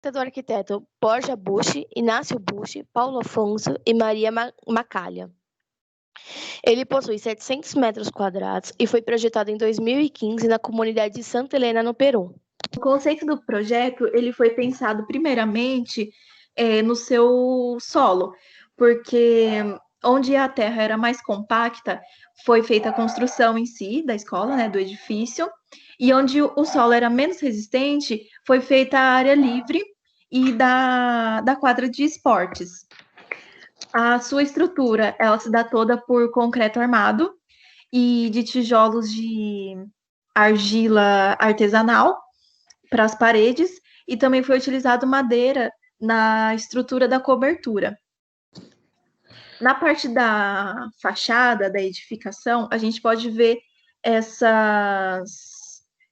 Do arquiteto Borja Bush, Inácio Bush, Paulo Afonso e Maria Macalha. Ele possui 700 metros quadrados e foi projetado em 2015 na comunidade de Santa Helena, no Peru. O conceito do projeto ele foi pensado primeiramente no seu solo, porque onde a terra era mais compacta, foi feita a construção em si da escola, né, do edifício, e onde o solo era menos resistente, foi feita a área livre e da quadra de esportes. A sua estrutura, ela se dá toda por concreto armado e de tijolos de argila artesanal para as paredes, e também foi utilizado madeira na estrutura da cobertura. Na parte da fachada da edificação, a gente pode ver essas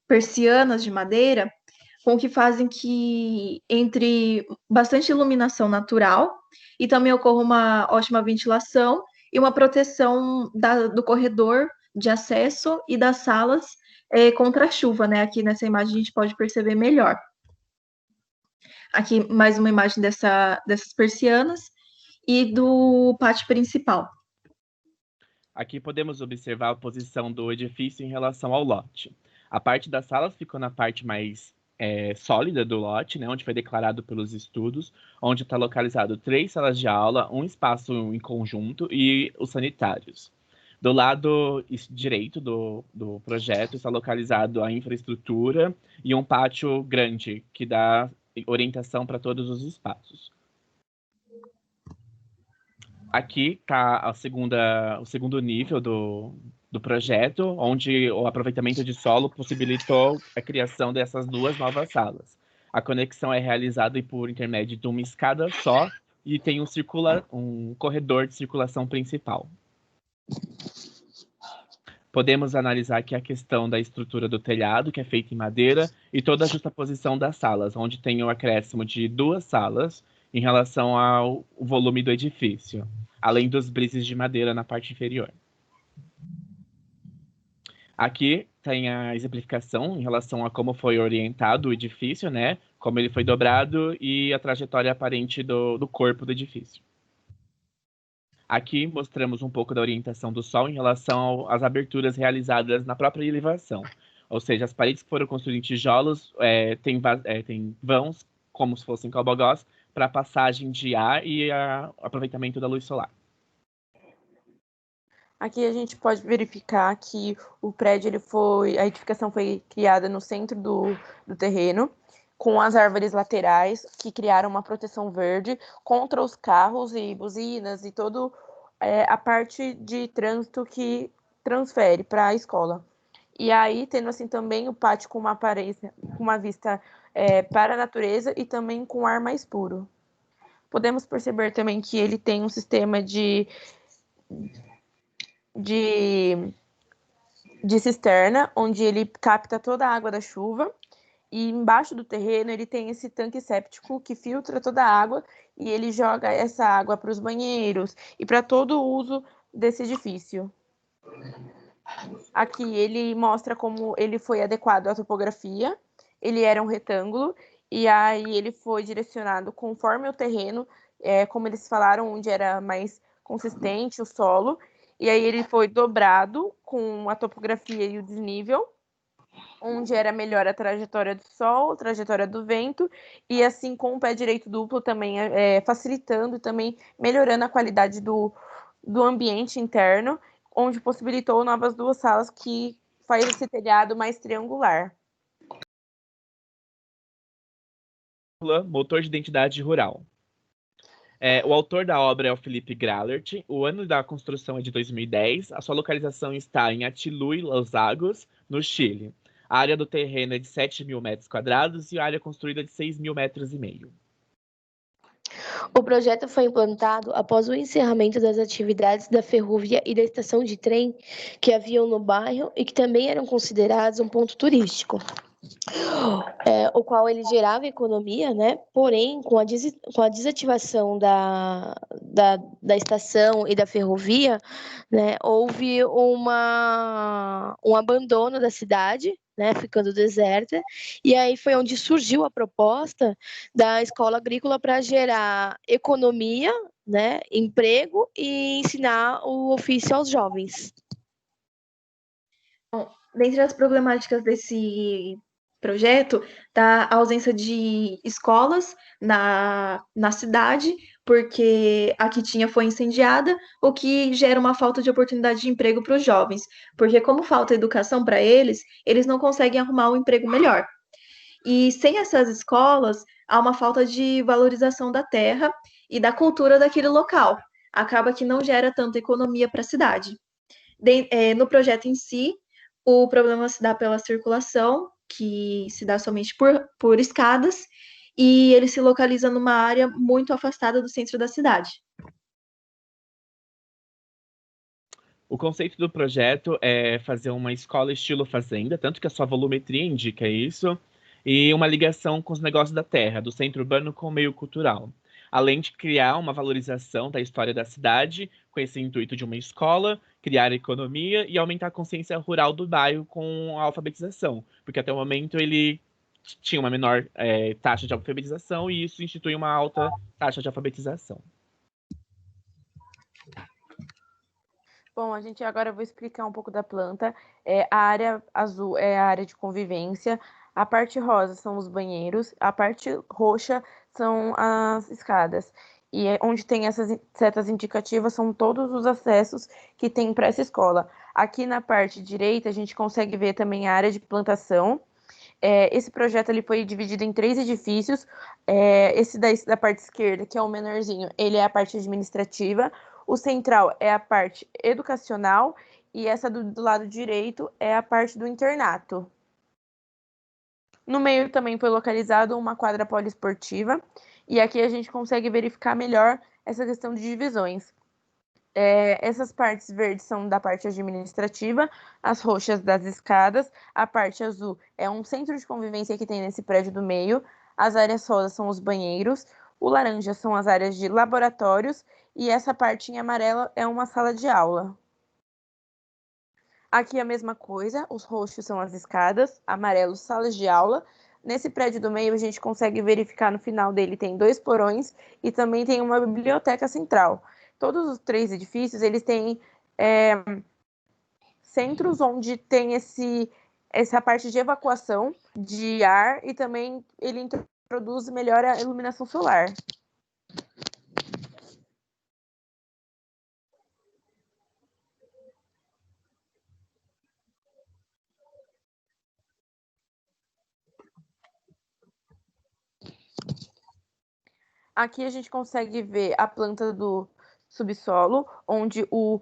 persianas de madeira com que fazem que entre bastante iluminação natural e também ocorra uma ótima ventilação e uma proteção do corredor de acesso e das salas contra a chuva, né? Aqui nessa imagem a gente pode perceber melhor. Aqui mais uma imagem dessas persianas e do pátio principal. Aqui podemos observar a posição do edifício em relação ao lote. A parte das salas ficou na parte mais sólida do lote, né, onde foi declarado pelos estudos, onde está localizado 3 salas de aula, um espaço em conjunto e os sanitários. Do lado direito do projeto está localizado a infraestrutura e um pátio grande, que dá orientação para todos os espaços. Aqui está o segundo nível do projeto, onde o aproveitamento de solo possibilitou a criação dessas 2 novas salas. A conexão é realizada por intermédio de uma escada só e tem um corredor de circulação principal. Podemos analisar aqui a questão da estrutura do telhado, que é feita em madeira, e toda a justaposição das salas, onde tem o acréscimo de 2 salas em relação ao volume do edifício, além dos brises de madeira na parte inferior. Aqui tem a exemplificação em relação a como foi orientado o edifício, né? Como ele foi dobrado e a trajetória aparente do corpo do edifício. Aqui mostramos um pouco da orientação do sol em relação às aberturas realizadas na própria elevação. Ou seja, as paredes que foram construídas em tijolos têm vãos, como se fossem calbogós, para passagem de ar e aproveitamento da luz solar. Aqui a gente pode verificar que o prédio, a edificação foi criada no centro do terreno, com as árvores laterais, que criaram uma proteção verde contra os carros e buzinas e toda a parte de trânsito que transfere para a escola. E aí, tendo assim também o pátio com uma vista para a natureza e também com ar mais puro. Podemos perceber também que ele tem um sistema de cisterna, onde ele capta toda a água da chuva, e embaixo do terreno ele tem esse tanque séptico que filtra toda a água e ele joga essa água para os banheiros e para todo o uso desse edifício. Aqui ele mostra como ele foi adequado à topografia. Ele era um retângulo e aí ele foi direcionado conforme o terreno, como eles falaram, onde era mais consistente o solo. E aí ele foi dobrado com a topografia e o desnível, onde era melhor a trajetória do sol, a trajetória do vento, e assim com o pé direito duplo também facilitando e também melhorando a qualidade do ambiente interno, onde possibilitou novas 2 salas que faz esse telhado mais triangular. Motor de identidade rural. O autor da obra é o Felipe Grallert. O ano da construção é de 2010. A sua localização está em Atilhui, Los Lagos, no Chile. A área do terreno é de 7.000 metros quadrados e a área construída é de 6.500 metros. O projeto foi implantado após o encerramento das atividades da ferrovia e da estação de trem que haviam no bairro e que também eram considerados um ponto turístico, o qual ele gerava economia, né? Porém, com a desativação da estação e da ferrovia, né, houve um abandono da cidade, né, ficando deserta. E aí foi onde surgiu a proposta da escola agrícola para gerar economia, né, emprego e ensinar o ofício aos jovens. Bom, dentre as problemáticas desse projeto, está a ausência de escolas na cidade, porque a que tinha foi incendiada, o que gera uma falta de oportunidade de emprego para os jovens, porque como falta educação para eles, eles não conseguem arrumar um emprego melhor. E sem essas escolas, há uma falta de valorização da terra e da cultura daquele local. Acaba que não gera tanta economia para a cidade. No projeto em si, o problema se dá pela circulação, que se dá somente por escadas, e ele se localiza numa área muito afastada do centro da cidade. O conceito do projeto é fazer uma escola estilo fazenda, tanto que a sua volumetria indica isso, e uma ligação com os negócios da terra, do centro urbano com o meio cultural. Além de criar uma valorização da história da cidade, com esse intuito de uma escola, criar economia e aumentar a consciência rural do bairro com a alfabetização, porque até o momento ele tinha uma menor taxa de alfabetização e isso institui uma alta taxa de alfabetização. Bom, a gente agora eu vou explicar um pouco da planta. A área azul é a área de convivência, a parte rosa são os banheiros, a parte roxa são as escadas. E onde tem essas setas indicativas são todos os acessos que tem para essa escola. Aqui na parte direita a gente consegue ver também a área de plantação. Esse projeto ele foi dividido em 3 edifícios. Esse da parte esquerda, que é o menorzinho, ele é a parte administrativa. O central é a parte educacional e essa do lado direito é a parte do internato. No meio também foi localizado uma quadra poliesportiva e aqui a gente consegue verificar melhor essa questão de divisões. Essas partes verdes são da parte administrativa, as roxas das escadas, a parte azul é um centro de convivência que tem nesse prédio do meio, as áreas rosas são os banheiros, o laranja são as áreas de laboratórios e essa parte em amarela é uma sala de aula. Aqui a mesma coisa, os roxos são as escadas, amarelos salas de aula. Nesse prédio do meio a gente consegue verificar no final dele tem 2 porões e também tem uma biblioteca central. Todos os 3 edifícios eles têm centros onde tem essa parte de evacuação de ar e também ele introduz melhor a iluminação solar. Aqui a gente consegue ver a planta do subsolo, onde o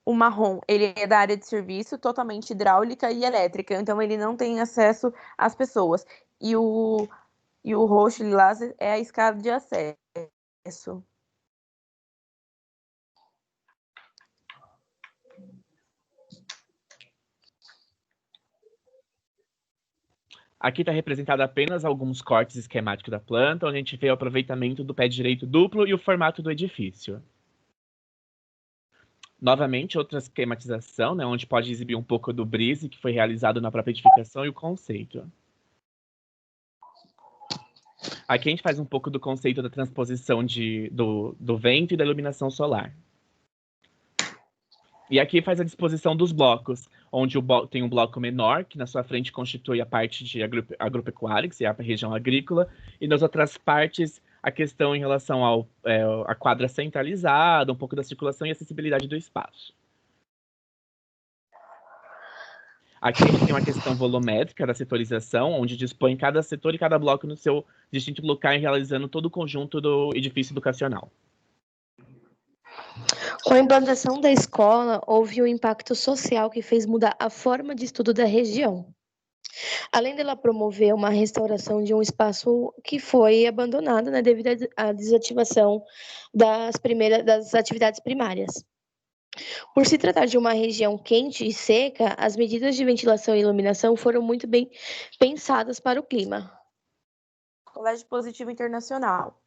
marrom ele é da área de serviço, totalmente hidráulica e elétrica, então ele não tem acesso às pessoas. E o roxo lilás é a escada de acesso. Aqui está representado apenas alguns cortes esquemáticos da planta, onde a gente vê o aproveitamento do pé direito duplo e o formato do edifício. Novamente, outra esquematização, né, onde pode exibir um pouco do brise que foi realizado na própria edificação e o conceito. Aqui a gente faz um pouco do conceito da transposição do vento e da iluminação solar. E aqui faz a disposição dos blocos, onde tem um bloco menor, que na sua frente constitui a parte de agropecuária, que é a região agrícola, e nas outras partes a questão em relação à quadra centralizada, um pouco da circulação e acessibilidade do espaço. Aqui a gente tem uma questão volumétrica da setorização, onde dispõe cada setor e cada bloco no seu distinto local, realizando todo o conjunto do edifício educacional. Com a implantação da escola, houve um impacto social que fez mudar a forma de estudo da região. Além dela promover uma restauração de um espaço que foi abandonado, né, devido à desativação das atividades primárias. Por se tratar de uma região quente e seca, as medidas de ventilação e iluminação foram muito bem pensadas para o clima. Colégio Positivo Internacional.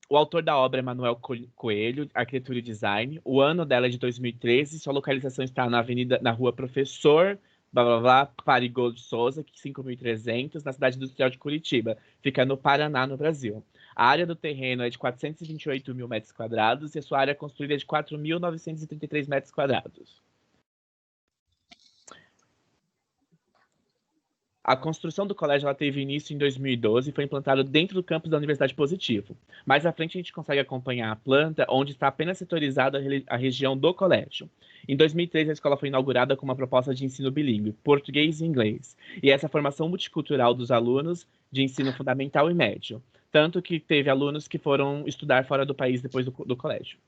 O autor da obra é Manuel Coelho, Arquitetura e Design. O ano dela é de 2013, sua localização está na Rua Professor blá, blá, blá, Parigô de Souza, 5.300, na cidade industrial de Curitiba. Fica no Paraná, no Brasil. A área do terreno é de 428 mil metros quadrados e a sua área construída é de 4.933 metros quadrados. A construção do colégio ela teve início em 2012 e foi implantado dentro do campus da Universidade Positivo. Mais à frente a gente consegue acompanhar a planta, onde está apenas setorizada a região do colégio. Em 2003 a escola foi inaugurada com uma proposta de ensino bilíngue, português e inglês, e essa formação multicultural dos alunos de ensino fundamental e médio, tanto que teve alunos que foram estudar fora do país depois do colégio.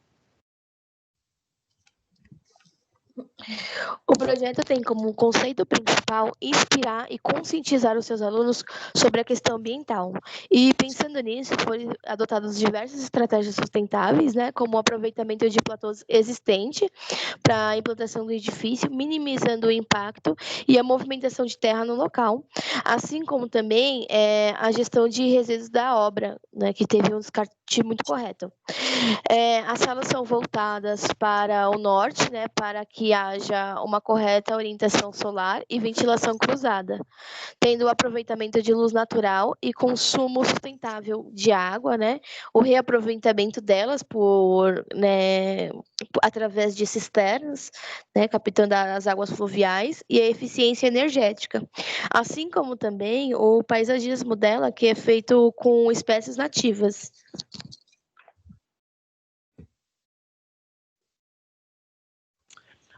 O projeto tem como conceito principal inspirar e conscientizar os seus alunos sobre a questão ambiental. E pensando nisso, foram adotadas diversas estratégias sustentáveis, né, como o aproveitamento de platôs existente para a implantação do edifício, minimizando o impacto e a movimentação de terra no local, assim como também a gestão de resíduos da obra, né, que teve um descarte muito correto. As salas são voltadas para o norte, né, para que haja uma correta orientação solar e ventilação cruzada, tendo o aproveitamento de luz natural e consumo sustentável de água, né, o reaproveitamento delas através de cisternas, né, captando as águas fluviais e a eficiência energética, assim como também o paisagismo dela, que é feito com espécies nativas.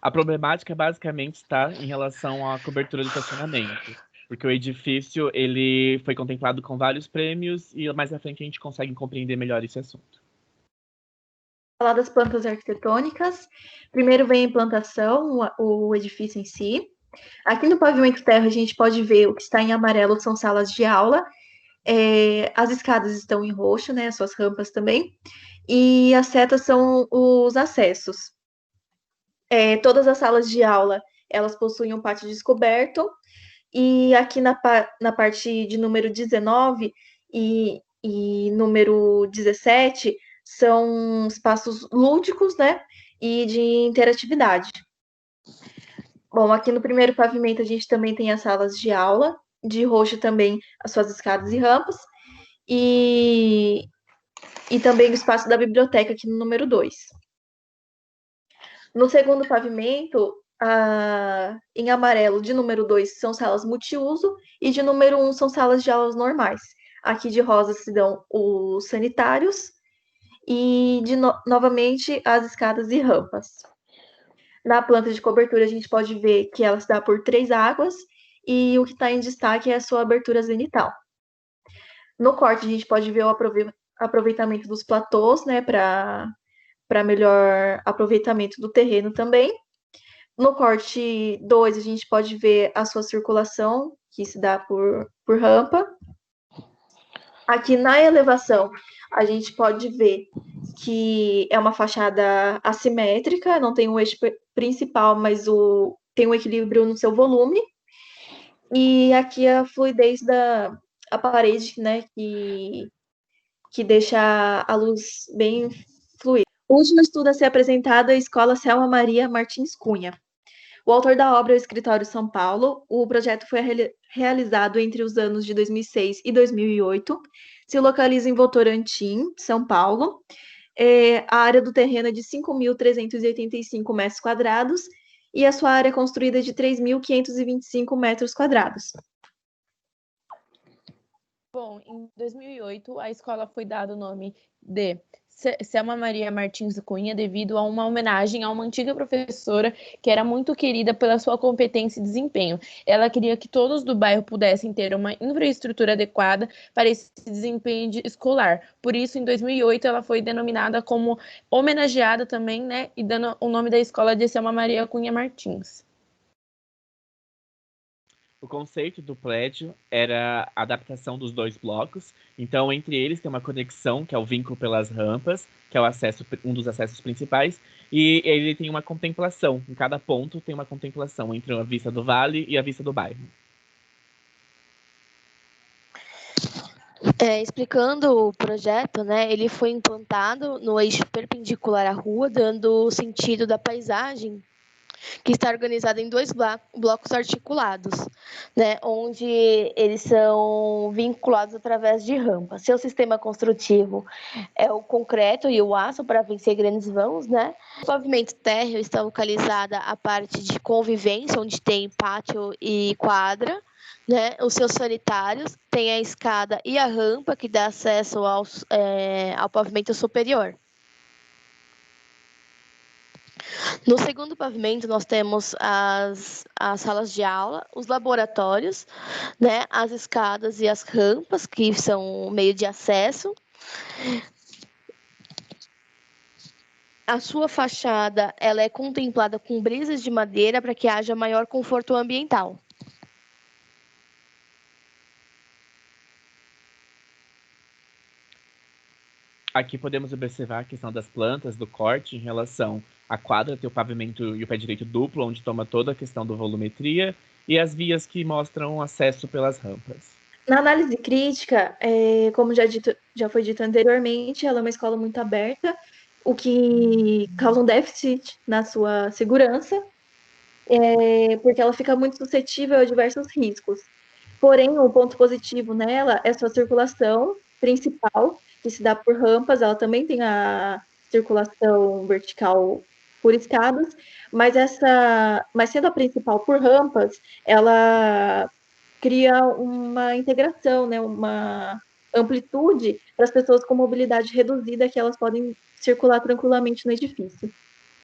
A problemática basicamente está em relação à cobertura do estacionamento, porque o edifício ele foi contemplado com vários prêmios e mais à frente a gente consegue compreender melhor esse assunto. Falar das plantas arquitetônicas. Primeiro vem a implantação, o edifício em si. Aqui no pavimento terra a gente pode ver o que está em amarelo são salas de aula. As escadas estão em roxo, né? As suas rampas também. E as setas são os acessos. Todas as salas de aula, elas possuem um pátio descoberto. E aqui na parte de número 19 e número 17, são espaços lúdicos, né? E de interatividade. Bom, aqui no primeiro pavimento a gente também tem as salas de aula, de roxo também as suas escadas e rampas, e também o espaço da biblioteca aqui no número 2. No segundo pavimento, em amarelo, de número 2, são salas multiuso, e de número 1 são salas de aulas normais. Aqui de rosa se dão os sanitários, e novamente as escadas e rampas. Na planta de cobertura, a gente pode ver que ela se dá por 3 águas, e o que está em destaque é a sua abertura zenital. No corte, a gente pode ver o aproveitamento dos platôs, né, para melhor aproveitamento do terreno também. No corte 2, a gente pode ver a sua circulação, que se dá por rampa. Aqui na elevação, a gente pode ver que é uma fachada assimétrica, não tem um eixo principal, mas tem um equilíbrio no seu volume. E aqui a fluidez da parede, né, que deixa a luz bem fluida. O último estudo a ser apresentado é a Escola Selma Maria Martins Cunha. O autor da obra é o Escritório São Paulo. O projeto foi realizado entre os anos de 2006 e 2008. Se localiza em Votorantim, São Paulo. A área do terreno é de 5.385 metros quadrados e a sua área construída é de 3.525 metros quadrados. Bom, em 2008, a escola foi dado o nome de Selma Maria Martins Cunha devido a uma homenagem a uma antiga professora que era muito querida pela sua competência e desempenho. Ela queria que todos do bairro pudessem ter uma infraestrutura adequada para esse desempenho escolar. Por isso, em 2008, ela foi denominada como homenageada também, né? E dando o nome da escola de Selma Maria Cunha Martins. O conceito do prédio era a adaptação dos 2 blocos. Então, entre eles tem uma conexão, que é o vínculo pelas rampas, que é um dos acessos principais, e ele tem uma contemplação. Em cada ponto tem uma contemplação entre a vista do vale e a vista do bairro. Explicando o projeto, né, ele foi implantado no eixo perpendicular à rua, dando o sentido da paisagem que está organizado em 2 blocos articulados, né, onde eles são vinculados através de rampas. Seu sistema construtivo é o concreto e o aço para vencer grandes vãos, né? O pavimento térreo está localizada a parte de convivência, onde tem pátio e quadra, né? Os seus sanitários têm a escada e a rampa que dá acesso ao pavimento superior. No segundo pavimento, nós temos as salas de aula, os laboratórios, né, as escadas e as rampas, que são o meio de acesso. A sua fachada ela é contemplada com brisas de madeira para que haja maior conforto ambiental. Aqui podemos observar a questão das plantas, do corte em relação à quadra, ter o pavimento e o pé direito duplo, onde toma toda a questão da volumetria, e as vias que mostram acesso pelas rampas. Na análise crítica, como já foi dito anteriormente, ela é uma escola muito aberta, o que causa um déficit na sua segurança, porque ela fica muito suscetível a diversos riscos. Porém, um ponto positivo nela é sua circulação principal, que se dá por rampas, ela também tem a circulação vertical por escadas, mas sendo a principal por rampas, ela cria uma integração, né, uma amplitude para as pessoas com mobilidade reduzida, que elas podem circular tranquilamente no edifício.